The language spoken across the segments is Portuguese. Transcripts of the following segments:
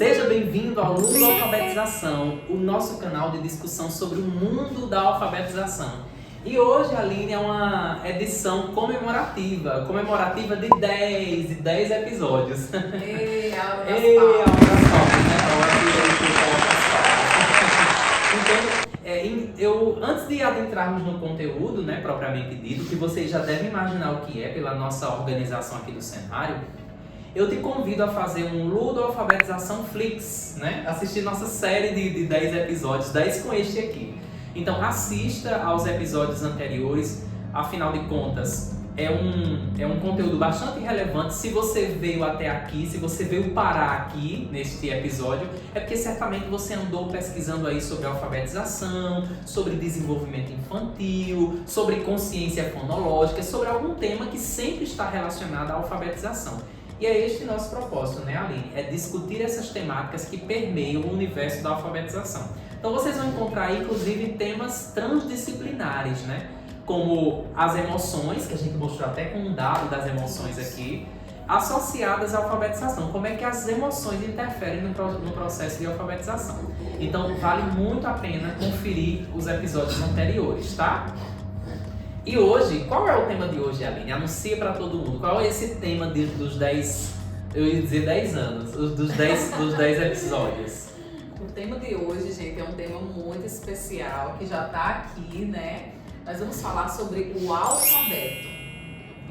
Seja bem-vindo ao Ludo Alfabetização, o nosso canal de discussão sobre o mundo da alfabetização. E hoje, Aline, é uma edição comemorativa de 10 episódios. Ei, Aura das Ei, Palmas. Aura das Palmas, né? Então, antes de adentrarmos no conteúdo, né, propriamente dito, que vocês já devem imaginar o que é pela nossa organização aqui do cenário, eu te convido a fazer um Ludo Alfabetização Flix, né? Assistir nossa série de 10 episódios, 10 com este aqui. Então assista aos episódios anteriores, afinal de contas, é um conteúdo bastante relevante. Se você veio até aqui, se você veio parar aqui neste episódio, é porque certamente você andou pesquisando aí sobre alfabetização, sobre desenvolvimento infantil, sobre consciência fonológica, sobre algum tema que sempre está relacionado à alfabetização. E é este nosso propósito, né, Aline? É discutir essas temáticas que permeiam o universo da alfabetização. Então vocês vão encontrar aí, inclusive, temas transdisciplinares, né? Como as emoções, que a gente mostrou até com um dado das emoções aqui, associadas à alfabetização. Como é que as emoções interferem no processo de alfabetização. Então vale muito a pena conferir os episódios anteriores, tá? E hoje, qual é o tema de hoje, Aline? Anuncia para todo mundo. Qual é esse tema dos 10, eu ia dizer 10 anos, dos 10 episódios? O tema de hoje, gente, é um tema muito especial, que já está aqui, né? Nós vamos falar sobre o alfabeto.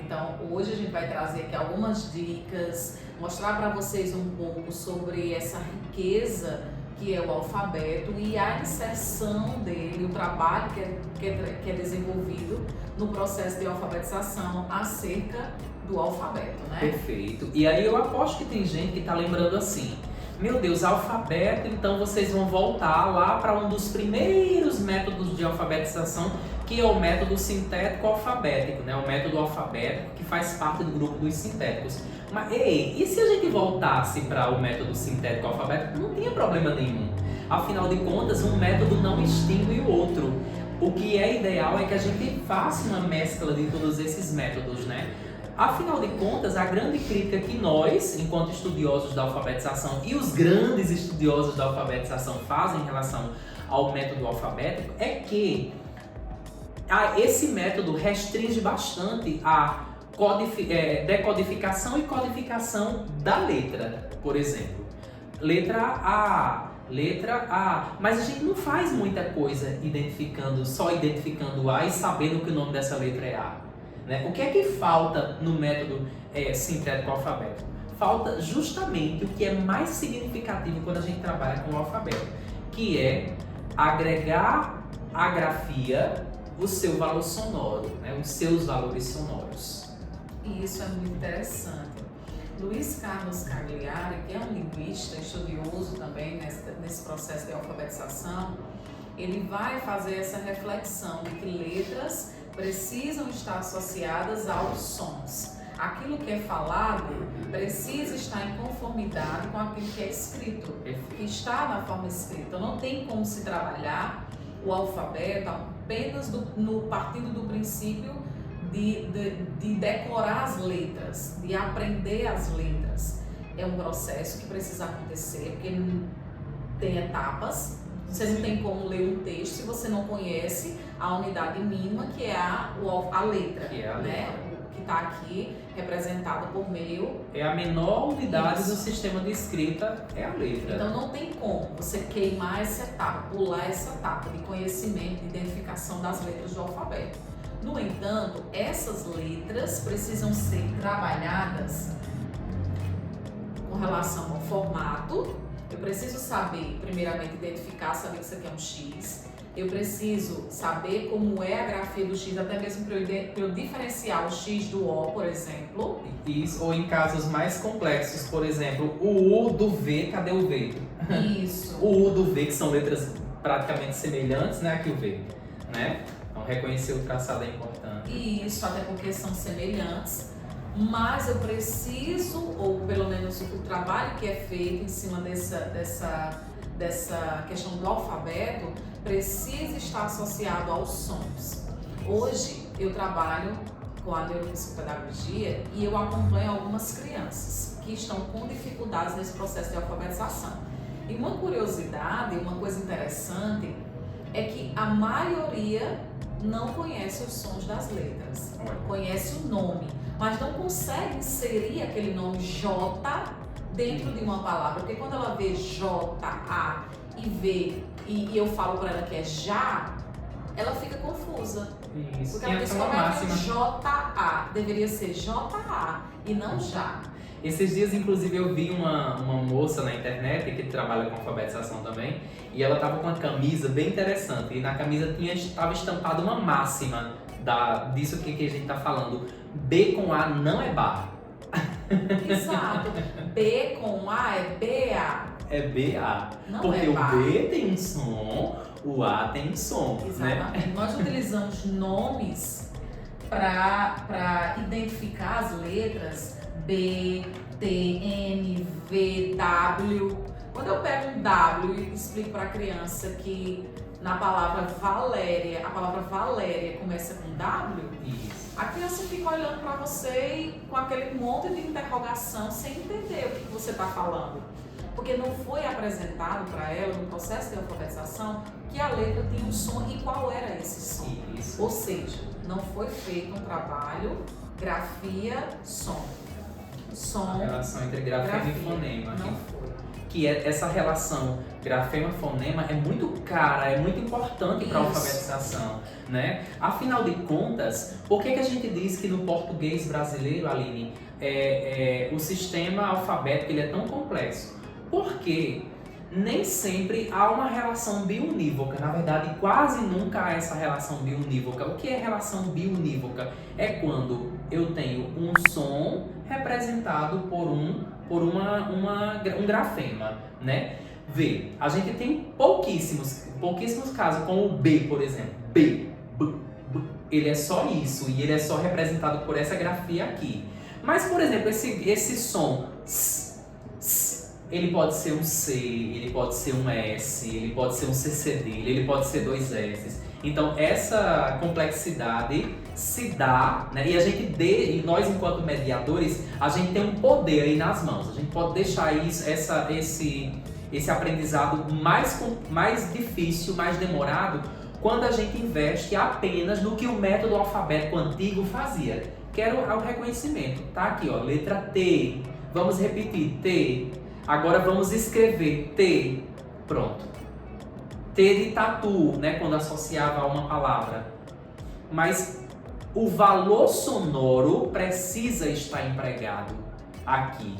Então, hoje a gente vai trazer aqui algumas dicas, mostrar para vocês um pouco sobre essa riqueza que é o alfabeto e a inserção dele, o trabalho que é desenvolvido no processo de alfabetização acerca do alfabeto, né? Perfeito. E aí eu aposto que tem gente que está lembrando assim, meu Deus, alfabeto, então vocês vão voltar lá para um dos primeiros métodos de alfabetização, que é o método sintético alfabético, né? O método alfabético que faz parte do grupo dos sintéticos. Mas, ei, e se a gente voltasse para o método sintético alfabético? Não tinha problema nenhum. Afinal de contas, um método não extingue o outro. O que é ideal é que a gente faça uma mescla de todos esses métodos, né? Afinal de contas, a grande crítica que nós, enquanto estudiosos da alfabetização e os grandes estudiosos da alfabetização fazem em relação ao método alfabético é que esse método restringe bastante a decodificação e codificação da letra, por exemplo. Letra A. Mas a gente não faz muita coisa só identificando A e sabendo que o nome dessa letra é A. Né? O que é que falta no método sintético alfabético? Falta justamente o que é mais significativo quando a gente trabalha com o alfabeto, que é agregar à grafia o seu valor sonoro, né? Os seus valores sonoros. E isso é muito interessante. Luiz Carlos Cagliari, que é um linguista estudioso também nesse processo de alfabetização, ele vai fazer essa reflexão de que letras precisam estar associadas aos sons. Aquilo que é falado precisa estar em conformidade com aquilo que é escrito, que está na forma escrita. Não tem como se trabalhar o alfabeto apenas partindo do princípio de decorar as letras, de aprender as letras. É um processo que precisa acontecer, porque tem etapas. Você não tem como ler um texto se você não conhece a unidade mínima, que é a letra, né? Que está aqui representada por meio... É a menor unidade do sistema de escrita, é a letra. Então não tem como você queimar essa etapa, pular essa etapa de conhecimento, de identificação das letras do alfabeto. No entanto, essas letras precisam ser trabalhadas com relação ao formato. Eu preciso saber, primeiramente, saber que isso aqui é um X. Eu preciso saber como é a grafia do X, até mesmo para eu diferenciar o X do O, por exemplo. Isso, ou em casos mais complexos, por exemplo, o U do V, cadê o V? Isso. O U do V, que são letras praticamente semelhantes, né, aqui o V, né? Então, reconhecer o traçado é importante. Isso, até porque são semelhantes. Mas eu preciso, ou pelo menos o trabalho que é feito em cima dessa questão do alfabeto, precisa estar associado aos sons. Hoje eu trabalho com a neuropsicopedagogia e eu acompanho algumas crianças que estão com dificuldades nesse processo de alfabetização. E uma curiosidade, uma coisa interessante, é que a maioria não conhece os sons das letras, conhece o nome, mas não consegue inserir aquele nome J dentro de uma palavra, porque quando ela vê J, A e vê, e eu falo para ela que é já, ela fica confusa. Isso. Porque ela diz como é que J-A, deveria ser J-A e não já. Esses dias, inclusive, eu vi uma moça na internet que trabalha com alfabetização também, e ela tava com uma camisa bem interessante, e na camisa estava estampada uma máxima disso que a gente tá falando. B com A não é bar. Exato. B com A é B-A. É B-A. Não porque é bar. o B tem um som, o A tem um som. Exatamente. Né? Nós utilizamos nomes para identificar as letras B, T, N, V, W. Quando eu pego um W e explico para a criança que na palavra Valéria, a palavra Valéria começa com W, Isso. a criança fica olhando para você e com aquele monte de interrogação sem entender o que você está falando. Porque não foi apresentado para ela no processo de alfabetização que a letra tinha um som e qual era esse som. Isso. Ou seja, não foi feito um trabalho grafia, som. A relação entre grafema e fonema. Não foi. Que é essa relação grafema-fonema é muito cara, é muito importante para a alfabetização, né? Afinal de contas, por que a gente diz que no português brasileiro, Aline, o sistema alfabético ele é tão complexo? Porque nem sempre há uma relação biunívoca, na verdade quase nunca há essa relação biunívoca. O que é relação biunívoca? É quando eu tenho um som representado por um grafema, né? Vê, a gente tem pouquíssimos casos, como o B, por exemplo. B, ele é só isso e ele é só representado por essa grafia aqui. Mas, por exemplo, esse som ele pode ser um C, ele pode ser um S, ele pode ser um C cedilha, ele pode ser dois S. Então essa complexidade se dá, né? E nós enquanto mediadores, a gente tem um poder aí nas mãos. A gente pode deixar esse aprendizado mais difícil, mais demorado, quando a gente investe apenas no que o método alfabético antigo fazia, que era o reconhecimento. Tá aqui, ó, letra T. Vamos repetir, T. Agora vamos escrever T. Pronto. T de tatu, né, quando associava a uma palavra. Mas o valor sonoro precisa estar empregado aqui.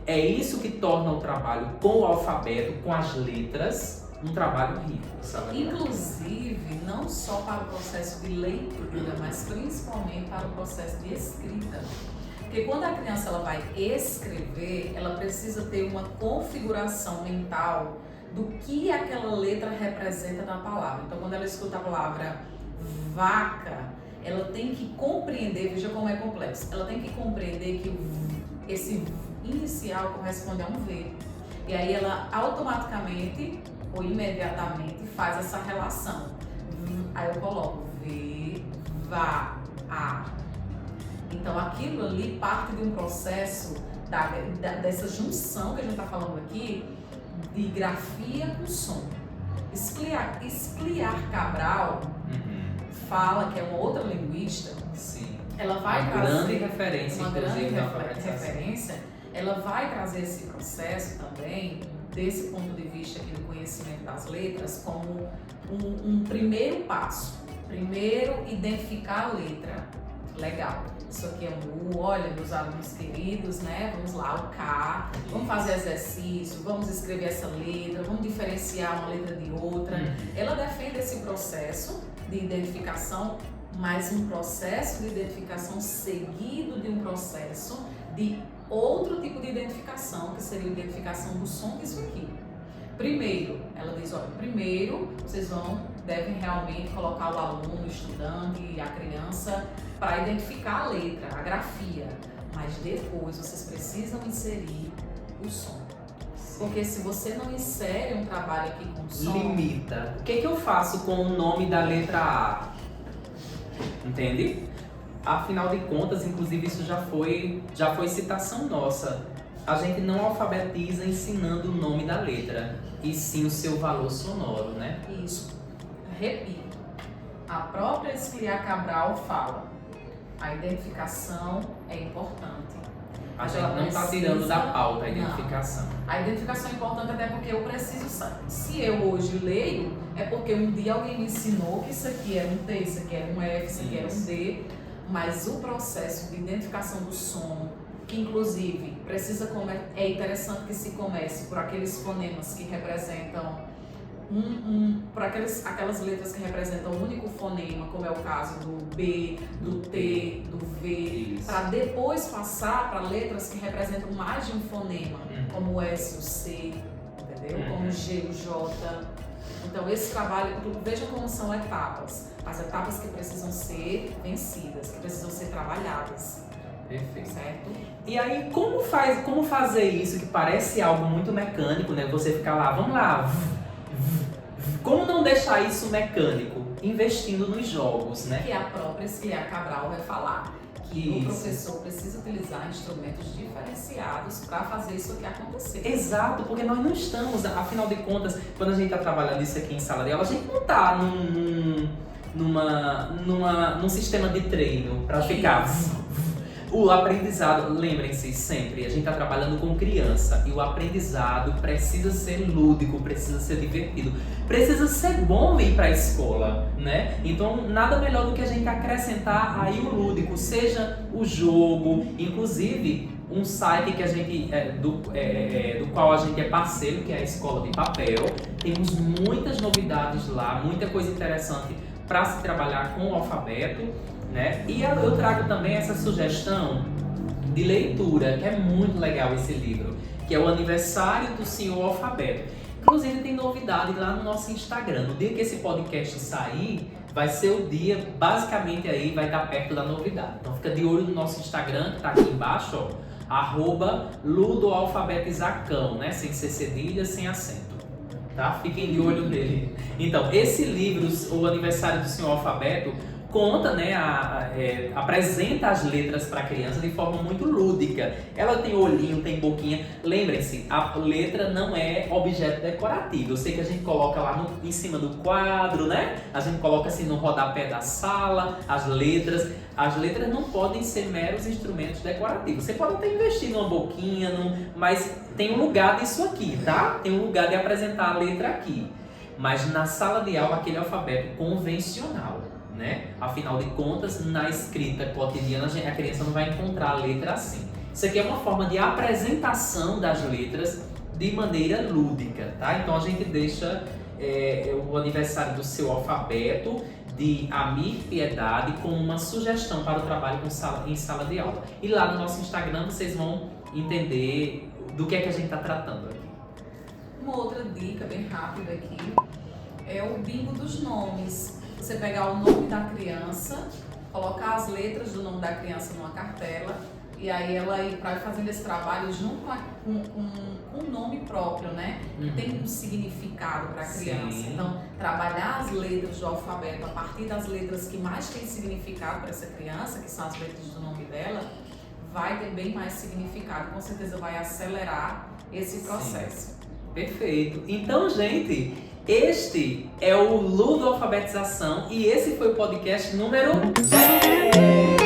É isso que torna o trabalho com o alfabeto, com as letras, um trabalho rico. Inclusive, não só para o processo de leitura, mas principalmente para o processo de escrita. Porque quando a criança ela vai escrever, ela precisa ter uma configuração mental do que aquela letra representa na palavra. Então, quando ela escuta a palavra vaca, ela tem que compreender, veja como é complexo, ela tem que compreender que esse inicial corresponde a um V. E aí ela automaticamente ou imediatamente faz essa relação. Aí eu coloco V, VA, A. Então aquilo ali parte de um processo dessa junção que a gente está falando aqui de grafia com som. Scliar Cabral fala, que é uma outra linguista, sim, ela vai uma trazer grande referência, uma grande inclusive, referência, ela vai trazer esse processo também, desse ponto de vista aqui do conhecimento das letras, como um primeiro passo. Primeiro, identificar a letra. Legal. Isso aqui é um U, olha, meus alunos queridos, né? Vamos lá, o K. Vamos fazer exercício, vamos escrever essa letra, vamos diferenciar uma letra de outra. Ela defende esse processo de identificação, mas um processo de identificação seguido de um processo de outro tipo de identificação, que seria a identificação do som disso aqui. Primeiro, ela diz, olha, primeiro vocês devem realmente colocar o aluno, o estudante e a criança para identificar a letra, a grafia, mas depois vocês precisam inserir o som. Porque se você não insere um trabalho aqui com som... Limita. O que eu faço com o nome da letra A? Entende? afinal de contas, inclusive isso já foi citação nossa. A gente não alfabetiza ensinando o nome da letra, e sim o seu valor sonoro, né? Isso. Repito, a própria Escliar Cabral fala, a identificação é importante. A gente não está tirando da pauta a identificação. Não. A identificação é importante até porque eu preciso saber. Se eu hoje leio, é porque um dia alguém me ensinou que isso aqui era um T, isso aqui era um F, isso aqui era um D. Mas o processo de identificação do som, que inclusive é interessante que se comece por aqueles fonemas que representam por aquelas letras que representam um único fonema, como é o caso do B, do T, do V, para depois passar para letras que representam mais de um fonema, como o S, o C, entendeu? Como o G, o J. Então esse trabalho, vejam como são etapas, as etapas que precisam ser vencidas, que precisam ser trabalhadas. Perfeito. Certo? E aí, como fazer isso que parece algo muito mecânico, né? Você ficar lá, vamos lá. Como não deixar isso mecânico? Investindo nos jogos, né? Que a própria Escliar Cabral vai falar. Que o professor precisa utilizar instrumentos diferenciados para fazer isso aqui acontecer. Exato, porque nós não estamos, afinal de contas, quando a gente está trabalhando isso aqui em sala de aula, a gente não está num sistema de treino para ficar... O aprendizado, lembrem-se sempre, a gente está trabalhando com criança e o aprendizado precisa ser lúdico, precisa ser divertido, precisa ser bom ir para a escola, né? Então, nada melhor do que a gente acrescentar aí o lúdico, seja o jogo, inclusive um site que a gente do qual a gente é parceiro, que é a Escola de Papel. Temos muitas novidades lá, muita coisa interessante para se trabalhar com o alfabeto. Né? E eu trago também essa sugestão de leitura, que é muito legal esse livro, que é o Aniversário do Senhor Alfabeto. Inclusive tem novidade lá no nosso Instagram. No dia que esse podcast sair, vai ser o dia, basicamente aí vai estar perto da novidade. Então fica de olho no nosso Instagram, que está aqui embaixo, ó, @ludoalfabetizacão, né? Sem ser cedilha, sem acento. Tá? Fiquem de olho nele. Então, esse livro, o Aniversário do Senhor Alfabeto, conta, né, apresenta as letras para a criança de forma muito lúdica. Ela tem olhinho, tem boquinha. Lembrem-se, a letra não é objeto decorativo. Eu sei que a gente coloca lá em cima do quadro, né? A gente coloca assim no rodapé da sala, as letras. As letras não podem ser meros instrumentos decorativos. Você pode até investir numa boquinha, mas tem um lugar disso aqui, tá? Tem um lugar de apresentar a letra aqui. Mas na sala de aula, aquele alfabeto convencional. Né? Afinal de contas, na escrita cotidiana, a criança não vai encontrar a letra assim. Isso aqui é uma forma de apresentação das letras de maneira lúdica, tá? Então a gente deixa o Aniversário do Seu Alfabeto, de Amir Piedade, como uma sugestão para o trabalho em sala de aula. E lá no nosso Instagram vocês vão entender do que é que a gente está tratando aqui. Uma outra dica bem rápida aqui é o bingo dos nomes. Você pegar o nome da criança, colocar as letras do nome da criança numa cartela e aí ela ir fazendo esse trabalho junto com um nome próprio, né? Que tem um significado para a criança. Sim. Então, trabalhar as letras do alfabeto a partir das letras que mais têm significado para essa criança, que são as letras do nome dela, vai ter bem mais significado. Com certeza vai acelerar esse processo. Sim. Perfeito. Então, gente, este é o Ludo Alfabetização e esse foi o podcast número 10.